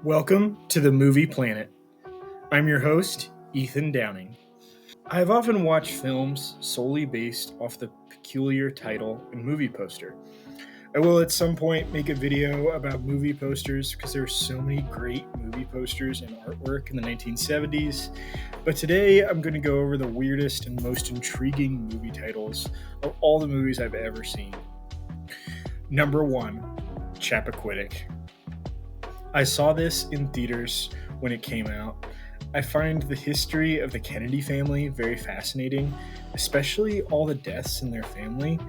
Welcome to the Movie Planet. I'm your host, Ethan Downing. I've often watched films solely based off the peculiar title and movie poster. I will at some point make a video about movie posters because there are so many great movie posters and artwork in the 1970s. But today I'm going to go over the weirdest and most intriguing movie titles of all the movies I've ever seen. Number 1, Chappaquiddick. I saw this in theaters when it came out. I find the history of the Kennedy family very fascinating, especially all the deaths in their family.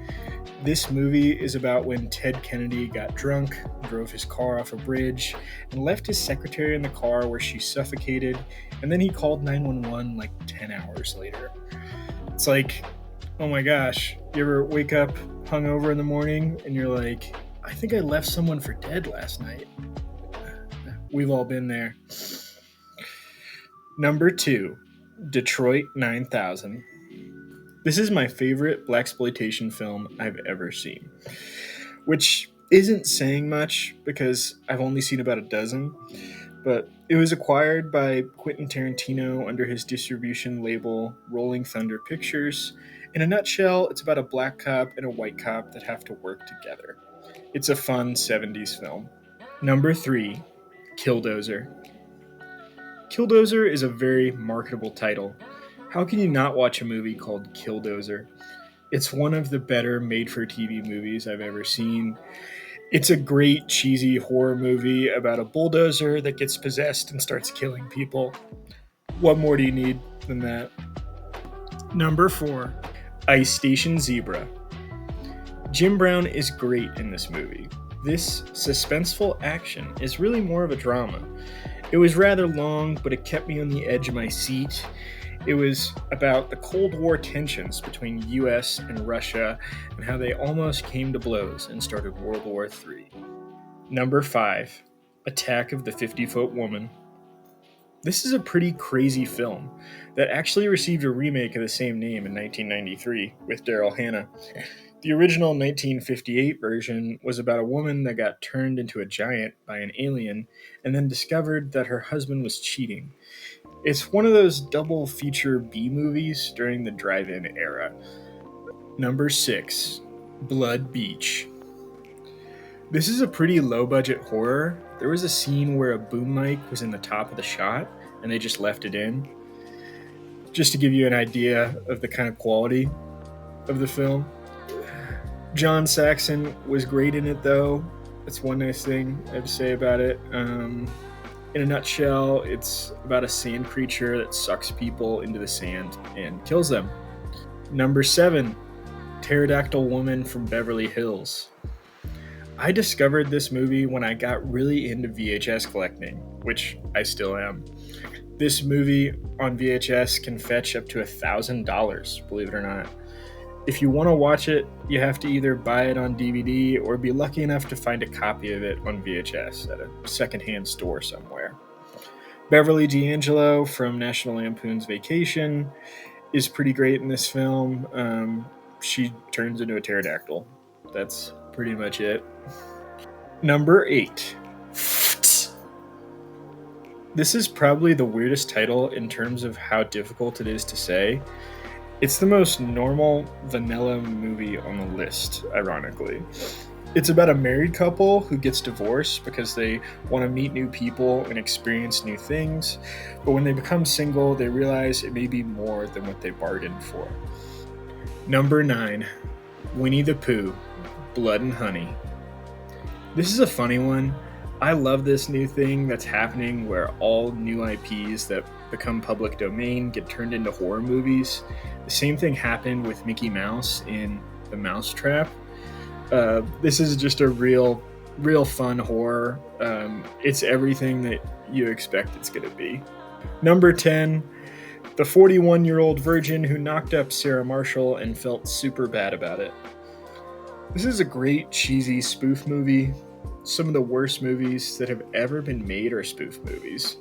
This movie is about when Ted Kennedy got drunk, drove his car off a bridge, and left his secretary in the car where she suffocated, and then he called 911 like 10 hours later. It's like, oh my gosh, you ever wake up hungover in the morning and you're like, I think I left someone for dead last night. We've all been there. Number 2, Detroit 9000. This is my favorite blaxploitation film I've ever seen, which isn't saying much because I've only seen about a dozen, but it was acquired by Quentin Tarantino under his distribution label Rolling Thunder Pictures. In a nutshell, it's about a black cop and a white cop that have to work together. It's a fun 70s film. Number 3, Killdozer. Killdozer is a very marketable title. How can you not watch a movie called Killdozer? It's one of the better made-for-TV movies I've ever seen. It's a great, cheesy horror movie about a bulldozer that gets possessed and starts killing people. What more do you need than that? Number 4, Ice Station Zebra. Jim Brown is great in this movie. This suspenseful action is really more of a drama. It was rather long, but it kept me on the edge of my seat. It was about the Cold War tensions between US and Russia and how they almost came to blows and started World War III. Number 5, Attack of the 50-Foot Woman. This is a pretty crazy film that actually received a remake of the same name in 1993 with Daryl Hannah. The original 1958 version was about a woman that got turned into a giant by an alien and then discovered that her husband was cheating. It's one of those double feature B movies during the drive-in era. Number 6, Blood Beach. This is a pretty low-budget horror. There was a scene where a boom mic was in the top of the shot and they just left it in. Just to give you an idea of the kind of quality of the film. John Saxon was great in it, though. That's one nice thing I have to say about it. In a nutshell, it's about a sand creature that sucks people into the sand and kills them. Number 7, Pterodactyl Woman from Beverly Hills. I discovered this movie when I got really into VHS collecting, which I still am. This movie on VHS can fetch up to $1,000, believe it or not. If you want to watch it, you have to either buy it on DVD or be lucky enough to find a copy of it on VHS at a secondhand store somewhere. Beverly D'Angelo from National Lampoon's Vacation is pretty great in this film. She turns into a pterodactyl. That's pretty much it. Number 8. This is probably the weirdest title in terms of how difficult it is to say. It's the most normal, vanilla movie on the list, ironically. It's about a married couple who gets divorced because they want to meet new people and experience new things, but when they become single, they realize it may be more than what they bargained for. Number 9, Winnie the Pooh, Blood and Honey. This is a funny one. I love this new thing that's happening where all new IPs that become public domain get turned into horror movies. The same thing happened with Mickey Mouse in The Mousetrap. This is just a real fun horror. It's everything that you expect it's going to be. Number 10, the 41-year-old virgin who knocked up Sarah Marshall and felt super bad about it. This is a great cheesy spoof movie. Some of the worst movies that have ever been made are spoof movies.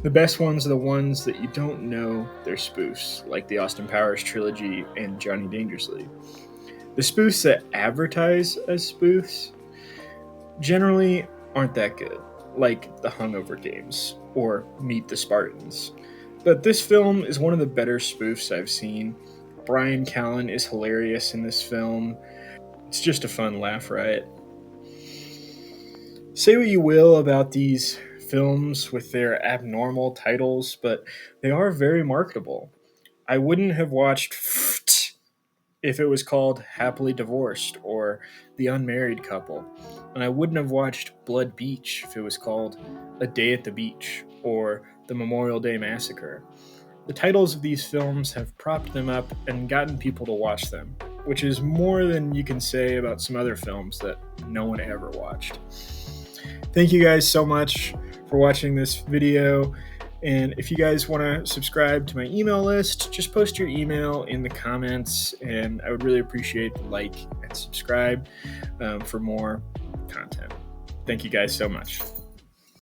The best ones are the ones that you don't know they're spoofs, like the Austin Powers trilogy and Johnny Dangerously. The spoofs that advertise as spoofs generally aren't that good. like The Hungover Games or Meet the Spartans. But this film is one of the better spoofs I've seen. Brian Callen is hilarious in this film. It's just a fun laugh riot. Say what you will about these films with their abnormal titles, but they are very marketable. I wouldn't have watched if it was called Happily Divorced or The Unmarried Couple, and I wouldn't have watched Blood Beach if it was called A Day at the Beach or The Memorial Day Massacre. The titles of these films have propped them up and gotten people to watch them, which is more than you can say about some other films that no one ever watched. Thank you guys so much for watching this video. And if you guys want to subscribe to my email list, just post your email in the comments, and I would really appreciate the like and subscribe for more content. Thank you guys so much.